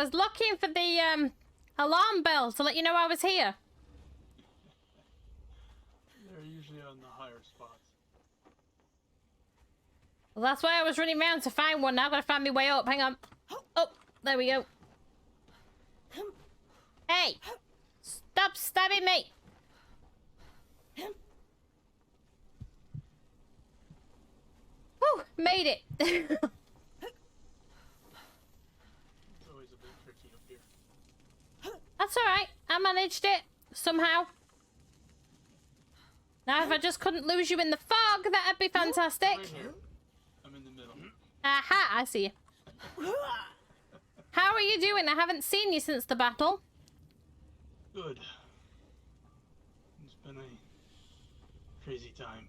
was looking for the alarm bell to let you know I was here. They're usually on the higher spots. Well, that's why I was running around to find one. Now I've got to find my way up. Hang on. Oh, there we go. Hey! Stop stabbing me! Whew, made it. It's always a bit tricky up here. That's alright. I managed it. Somehow. Now if I just couldn't lose you in the fog, that'd be fantastic. Right here. I'm in the middle. Aha, I see you. How are you doing? I haven't seen you since the battle. Good. It's been a crazy time.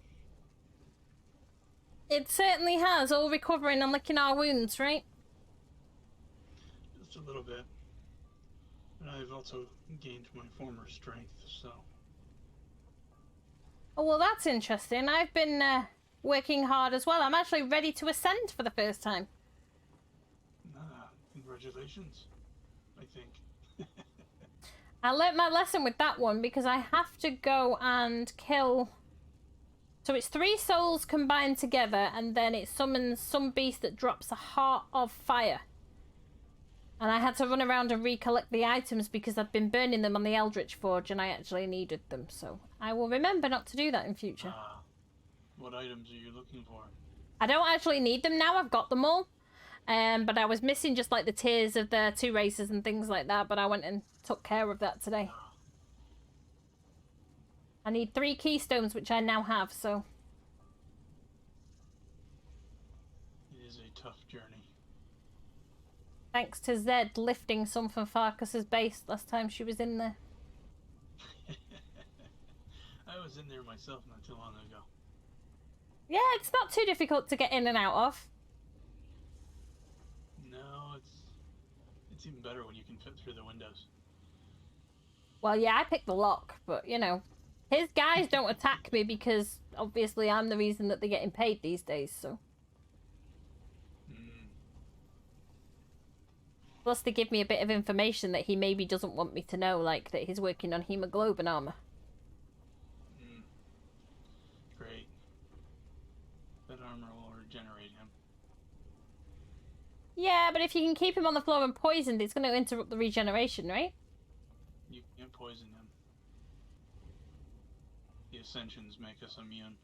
It certainly has. All recovering and licking our wounds, right? Just a little bit. But I've also gained my former strength, so... Oh, well, that's interesting. I've been working hard as well. I'm actually ready to ascend for the first time. Congratulations, I think. I learnt my lesson with that one because I have to go and kill... So it's 3 souls combined together, and then it summons some beast that drops a heart of fire. And I had to run around and recollect the items because I'd been burning them on the Eldritch Forge and I actually needed them. So I will remember not to do that in future. What items are you looking for? I don't actually need them now. I've got them all. But I was missing just like the tears of the 2 races and things like that. But I went and took care of that today. I need 3 keystones, which I now have, so... It is a tough journey. Thanks to Zed lifting some from Farkas's base last time she was in there. I was in there myself not too long ago. Yeah, it's not too difficult to get in and out of. No, it's even better when you can fit through the windows. Well, yeah, I picked the lock, but, you know... His guys don't attack me because, obviously, I'm the reason that they're getting paid these days, so... Plus, they give me a bit of information that he maybe doesn't want me to know, like that he's working on hemoglobin armor. Great. That armor will regenerate him. Yeah, but if you can keep him on the floor and poisoned, it's going to interrupt the regeneration, right? You can't poison him. The ascensions make us immune.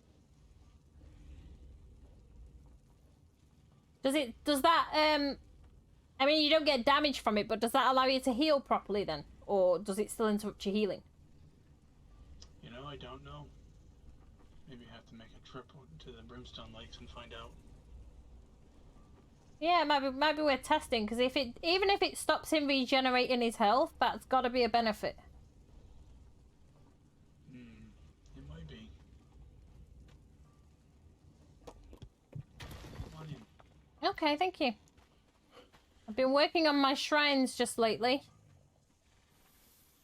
Does that, I mean, you don't get damage from it, but does that allow you to heal properly then? Or does it still interrupt your healing? You know, I don't know. Maybe I have to make a trip to the Brimstone Lakes and find out. Yeah, it might be worth testing, because even if it stops him regenerating his health, that's got to be a benefit. It might be. Come on in. Okay, thank you. I've been working on my shrines just lately.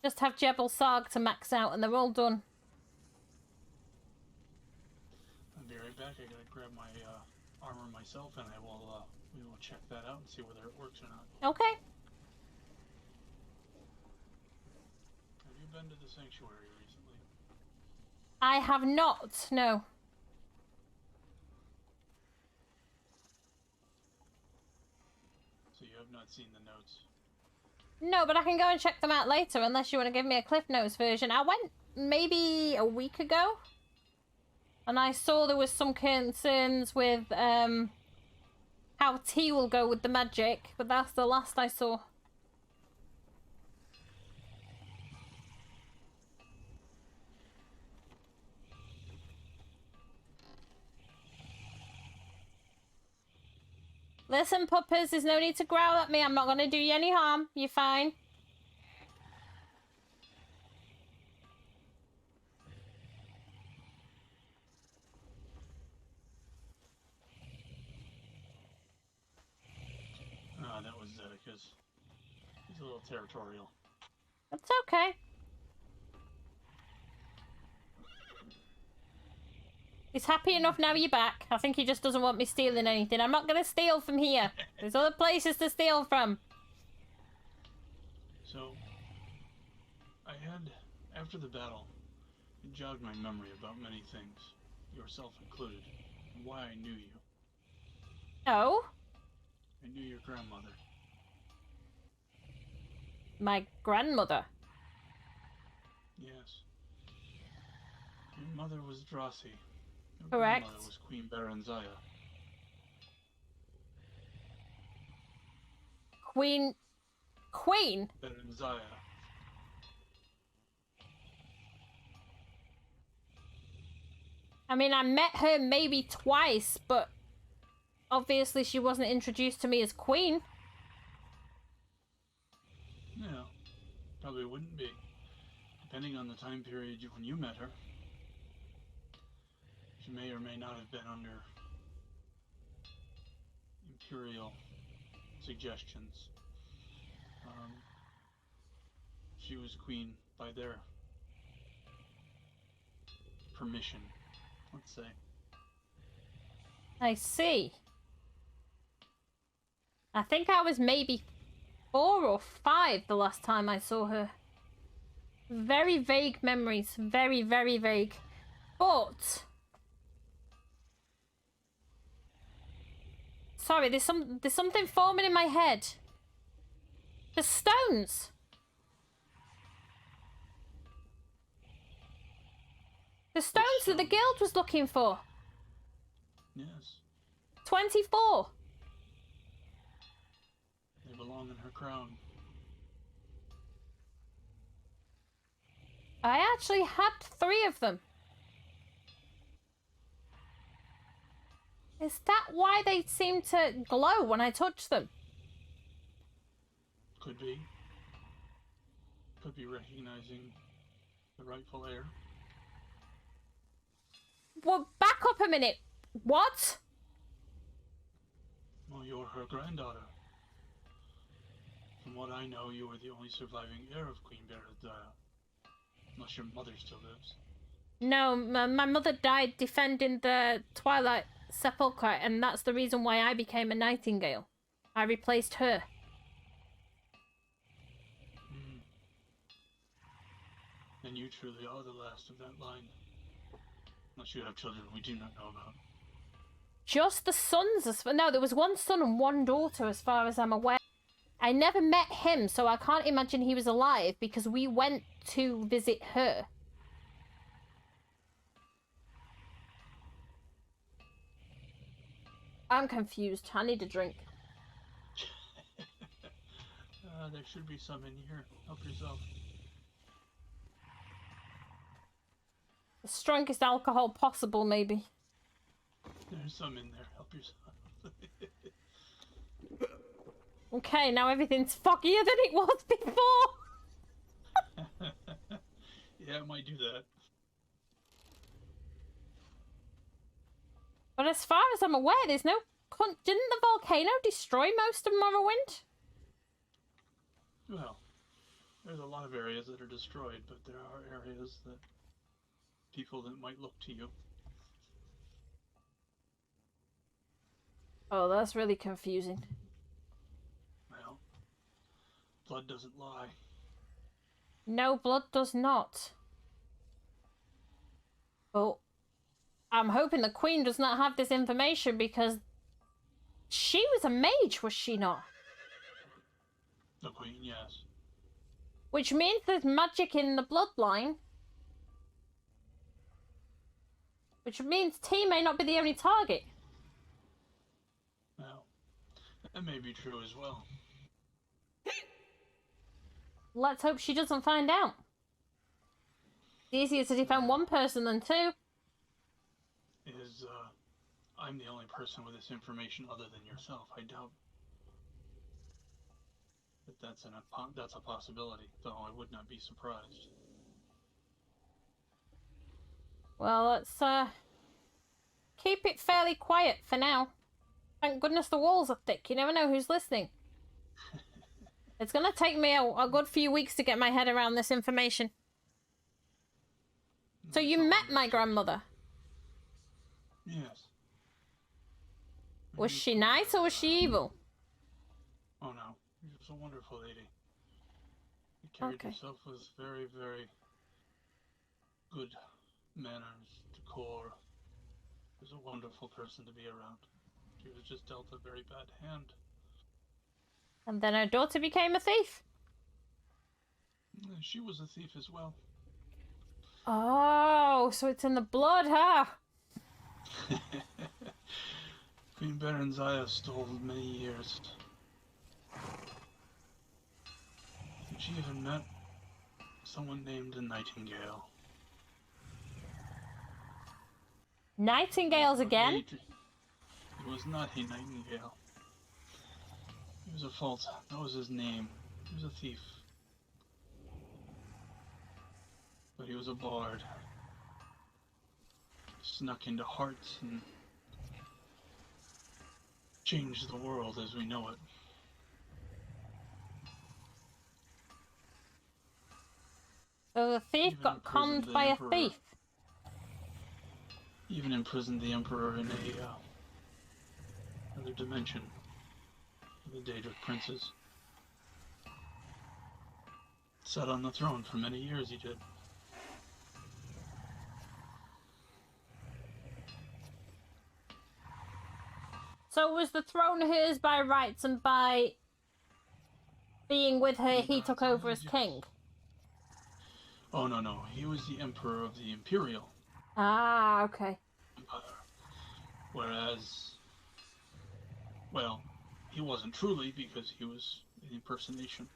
Just have Jebel Sarg to max out and they're all done. I'll be right back. I gotta grab my armor myself and we will check that out and see whether it works or not. Okay. Have you been to the sanctuary recently? I have not, no. So you have not seen the notes? No, but I can go and check them out later unless you want to give me a Cliff Notes version. I went maybe a week ago and I saw there was some concerns with how tea will go with the magic, but that's the last I saw. Listen, puppers, there's no need to growl at me. I'm not going to do you any harm. You're fine. Ah, that was Zedek's. He's a little territorial. That's okay. He's happy enough now you're back. I think he just doesn't want me stealing anything. I'm not going to steal from here. There's other places to steal from. So, after the battle, it jogged my memory about many things, yourself included, and why I knew you. Oh? I knew your grandmother. My grandmother? Yes. Your mother was Drossi. Your Correct. grandmother was Queen Baranzaya. Queen? Baranzaya. I mean, I met her maybe twice, but obviously she wasn't introduced to me as queen. Yeah, probably wouldn't be, depending on the time period when you met her. She may or may not have been under imperial suggestions. She was queen by their permission, let's say. I see. I think I was maybe 4 or 5 the last time I saw her. Very vague memories. Very, very vague. But... sorry, there's something forming in my head. The stones! The stones that the guild was looking for. Yes. 24. They belong in her crown. I actually had 3 of them. Is that why they seem to glow when I touch them? Could be. Could be recognizing the rightful heir. Well, back up a minute. What? Well, you're her granddaughter. From what I know, you are the only surviving heir of Queen Baranzaya. Unless your mother still lives. No, my mother died defending the Twilight Sepulchre, and that's the reason why I became a nightingale. I replaced her. Then you truly are the last of that line. Unless you have children we do not know about. Just the sons. No, there was 1 son and 1 daughter as far as I'm aware. I never met him, so I can't imagine he was alive because we went to visit her. I'm confused. I need a drink. There should be some in here. Help yourself. The strongest alcohol possible, maybe. There's some in there. Help yourself. Okay, now everything's foggier than it was before. Yeah, it might do that. But as far as I'm aware, there's no... didn't the volcano destroy most of Morrowind? Well, there's a lot of areas that are destroyed, but there are areas that people that might look to you. Oh, that's really confusing. Well, blood doesn't lie. No, blood does not. But I'm hoping the Queen does not have this information because she was a mage, was she not? The Queen, yes. Which means there's magic in the bloodline. Which means T may not be the only target. Well, that may be true as well. Let's hope she doesn't find out. It's easier to defend 1 person than 2. I'm the only person with this information other than yourself. I doubt that that's a possibility, though I would not be surprised. Well, let's keep it fairly quiet for now. Thank goodness the walls are thick. You never know who's listening. It's gonna take me a good few weeks to get my head around this information. So you met my grandmother? Yes. Was she nice or was she evil? Oh no, she was a wonderful lady. carried herself with very, very good manners, decor. She was a wonderful person to be around. She was just dealt a very bad hand. And then her daughter became a thief. She was a thief as well. Oh, so it's in the blood, huh? Queen Berenzaya stole many years. And she even met someone named a Nightingale. Nightingales again? It was not a nightingale. He was a false. That was his name. He was a thief. But he was a bard. Snuck into hearts and changed the world as we know it. So the thief Even got conned by a thief. Even imprisoned the Emperor in another dimension. The Daedric princes. Sat on the throne for many years, he did. So was the throne hers by rights, and by being with her, he took over as king? Oh, no. He was the Emperor of the Imperial Okay. Empire. Whereas, well, he wasn't truly, because he was an impersonation.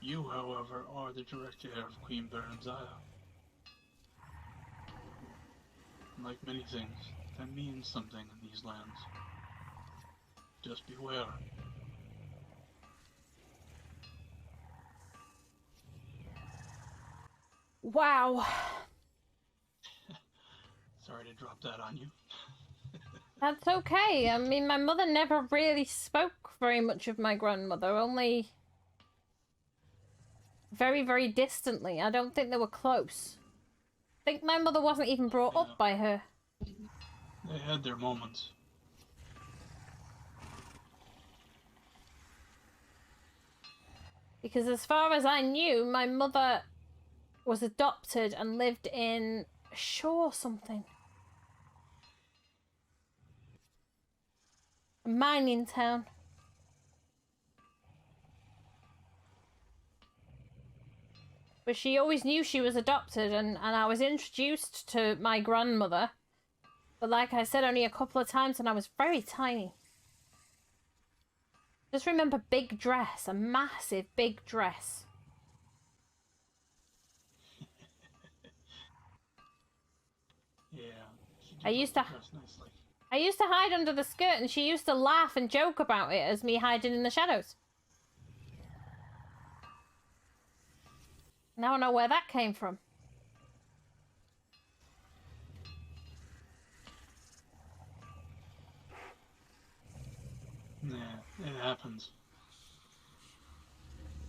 You, however, are the direct heir of Queen Berenzaya. Like many things, that means something in these lands. Just beware. Wow. Sorry to drop that on you. That's okay. I mean, my mother never really spoke very much of my grandmother, only very, very distantly. I don't think they were close. I think my mother wasn't even brought up by her. They had their moments. Because as far as I knew, my mother was adopted and lived in Shore something. A mining town. But she always knew she was adopted, and I was introduced to my grandmother. But like I said, only a couple of times, and I was very tiny. Just remember big dress, a massive big dress. Yeah. I used to dress nicely. I used to hide under the skirt, and she used to laugh and joke about it as me hiding in the shadows. Now I know where that came from. Yeah, it happens.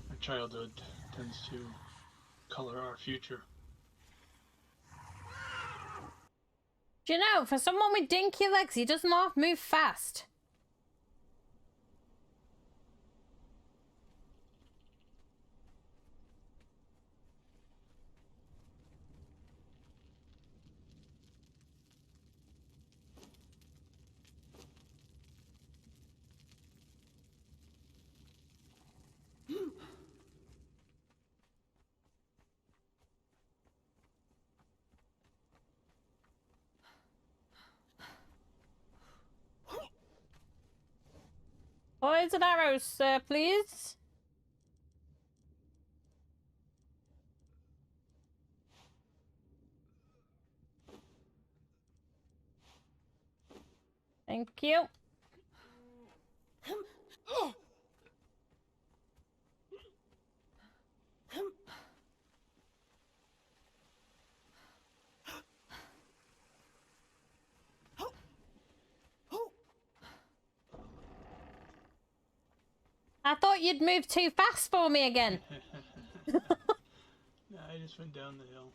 Our childhood tends to color our future. Do you know, for someone with dinky legs, he does not move fast. Boys and arrows, sir, please. Thank you. I thought you'd move too fast for me again. Nah, I just went down the hill.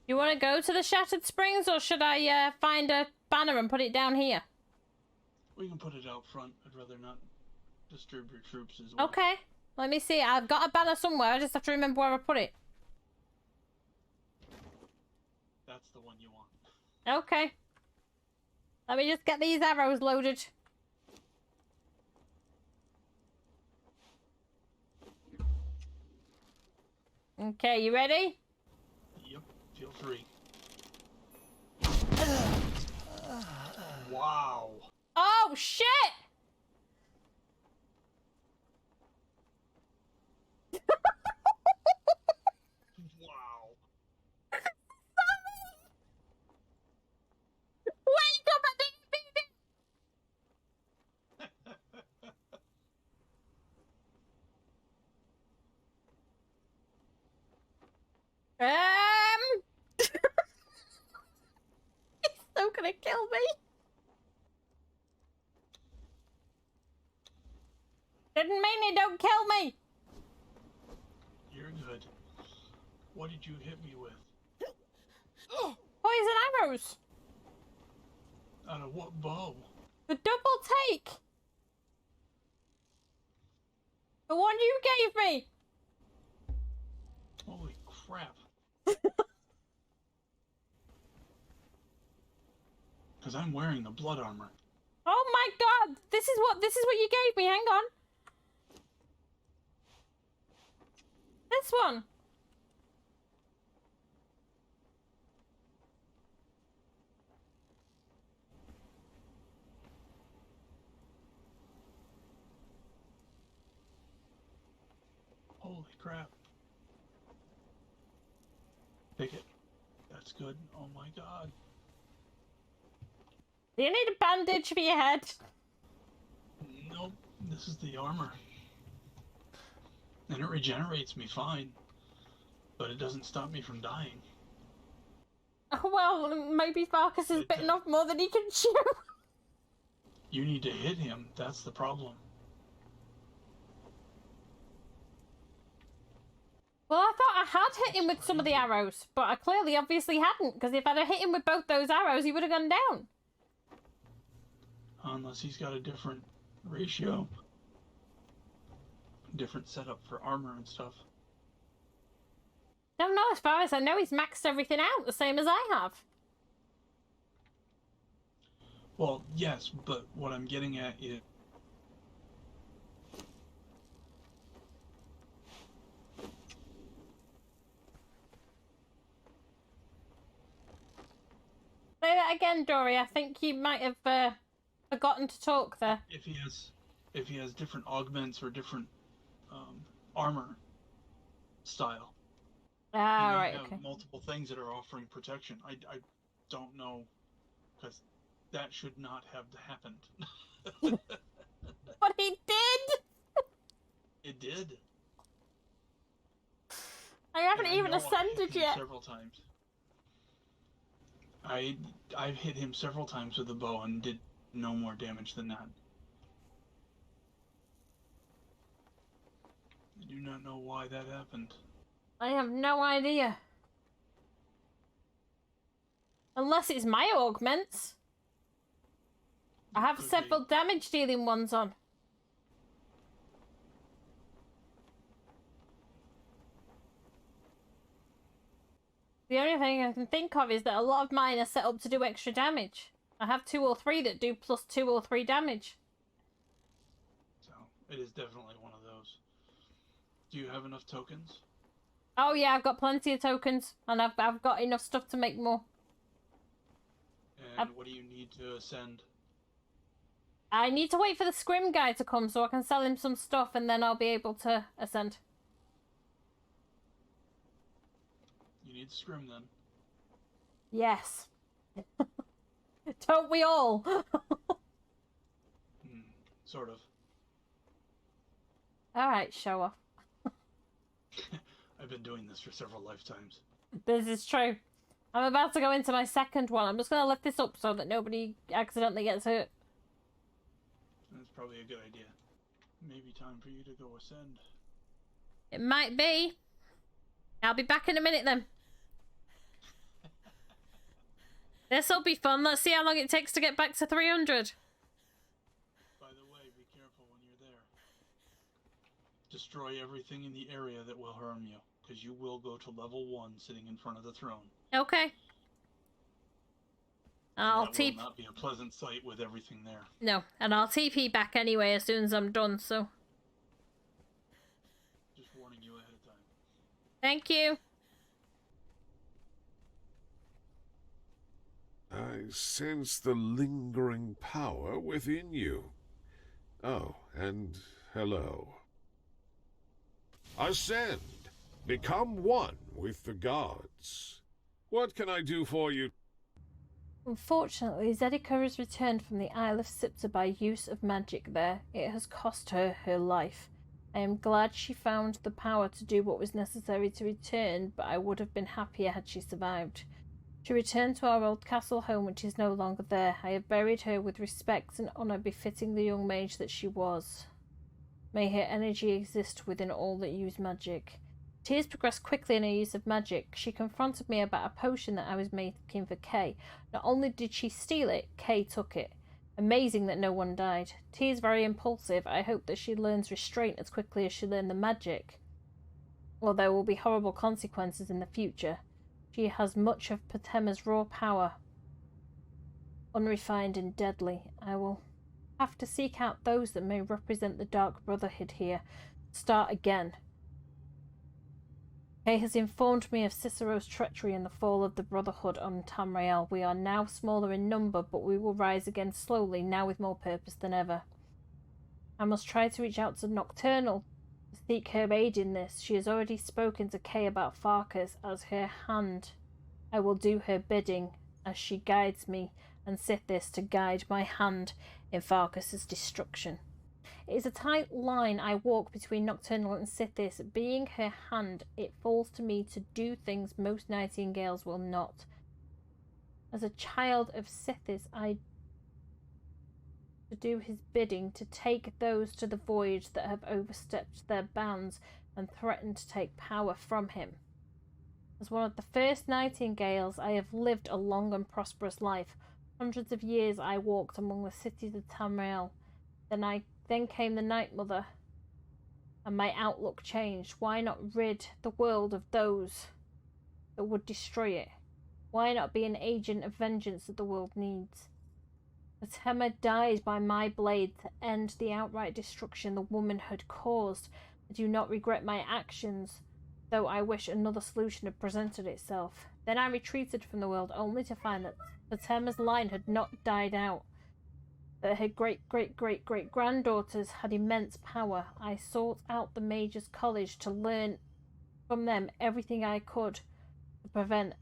You want to go to the Shattered Springs, or should I find a banner and put it down here? We can put it out front. I'd rather not disturb your troops as well. Okay. Let me see. I've got a banner somewhere. I just have to remember where I put it. That's the one you want. Okay. Let me just get these arrows loaded. Okay, you ready? Yep, feel free. Wow. Oh, shit! Wow. Wake up! I think He's so gonna kill me. Didn't mean it, don't kill me. You're good. What did you hit me with? Poison arrows. Out of what bow? The double take. The one you gave me. Holy crap. Because I'm wearing the blood armor. Oh my god. This is what you gave me. Hang on. This one. Holy crap. Take it. That's good. Oh my god. Do you need a bandage for your head? Nope. This is the armor. And it regenerates me fine. But it doesn't stop me from dying. Oh, well, maybe Farkas has bitten off more than he can chew. You need to hit him. That's the problem. Well, I thought I had hit him with some of the arrows, but I clearly obviously hadn't, because if I'd have hit him with both those arrows, he would have gone down. Unless he's got a different ratio. Different setup for armor and stuff. Don't know, as far as I know, he's maxed everything out, the same as I have. Well, yes, but what I'm getting at is... Say that again, Dorri. I think you might have forgotten to talk there. If he has different augments or different armor style. Ah, you right, have okay. multiple things that are offering protection. I don't know, because that should not have happened. But he did! It did. I haven't And even I know I've hit ascended him yet. Several times. I've hit him several times with the bow and did no more damage than that. I do not know why that happened. I have no idea. Unless it's my augments. I have Could several be. damage dealing ones on. The only thing I can think of is that a lot of mine are set up to do extra damage. I have 2 or 3 that do plus 2 or 3 damage. So, it is definitely one of those. Do you have enough tokens? Oh yeah, I've got plenty of tokens, and I've got enough stuff to make more. And what do you need to ascend? I need to wait for the scrim guy to come so I can sell him some stuff, and then I'll be able to ascend. You need scrim then. Yes. Don't we all? Sort of. Alright, show off. I've been doing this for several lifetimes. This is true. I'm about to go into my second one. I'm just going to lift this up so that nobody accidentally gets hurt. That's probably a good idea. Maybe time for you to go ascend. It might be. I'll be back in a minute then. This'll be fun. Let's see how long it takes to get back to 300. destroy everything in the area that will harm you, because you will go to level 1 sitting in front of the throne. Okay. I'll That will not be a pleasant sight with everything there. No, and I'll TP back anyway as soon as I'm done, so... Just warning you ahead of time. Thank you. I sense the lingering power within you. Oh, and hello. Ascend. Become one with the gods. What can I do for you? Unfortunately, Zedika has returned from the Isle of Sipta by use of magic there. It has cost her her life. I am glad she found the power to do what was necessary to return, but I would have been happier had she survived. She returned to our old castle home, which is no longer there. I have buried her with respect and honour befitting the young mage that she was. May her energy exist within all that use magic. Tears progressed quickly in her use of magic. She confronted me about a potion that I was making for Kay. Not only did she steal it, Kay took it. Amazing that no one died. Tears very impulsive. I hope that she learns restraint as quickly as she learned the magic. Well, there will be horrible consequences in the future. She has much of Patema's raw power, unrefined and deadly. I will have to seek out those that may represent the Dark Brotherhood here. Start again. Kay has informed me of Cicero's treachery and the fall of the Brotherhood on Tamriel. We are now smaller in number, but we will rise again slowly, now with more purpose than ever. I must try to reach out to Nocturnal to seek her aid in this. She has already spoken to Kay about Farkas as her hand. I will do her bidding as she guides me, and Sithis to guide my hand in Farkas' destruction. It is a tight line I walk between Nocturnal and Sithis. Being her hand, it falls to me to do things most nightingales will not. As a child of Sithis, I to do his bidding, to take those to the void that have overstepped their bounds and threatened to take power from him. As one of the first nightingales, I have lived a long and prosperous life. Hundreds of years I walked among the cities of Tamriel. Then came the Night Mother, and my outlook changed. Why not rid the world of those that would destroy it? Why not be an agent of vengeance that the world needs? Patema died by my blade to end the outright destruction the woman had caused. I do not regret my actions, though I wish another solution had presented itself. Then I retreated from the world, only to find that Patema's line had not died out, that her great-great-great-great-granddaughters had immense power. I sought out the Mage's College to learn from them everything I could to prevent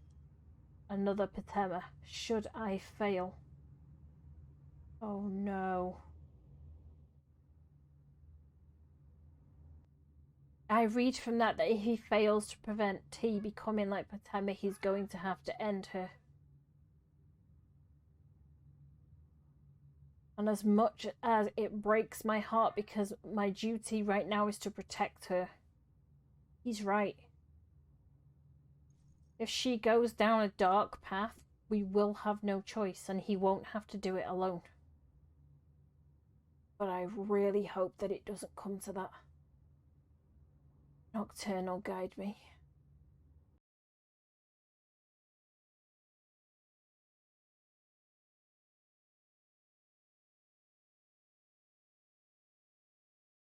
another Patema, should I fail. Oh no. I read from that if he fails to prevent T becoming like Patema, he's going to have to end her. And as much as it breaks my heart because my duty right now is to protect her, he's right. If she goes down a dark path, we will have no choice, and he won't have to do it alone. But I really hope that it doesn't come to that. Nocturnal, guide me.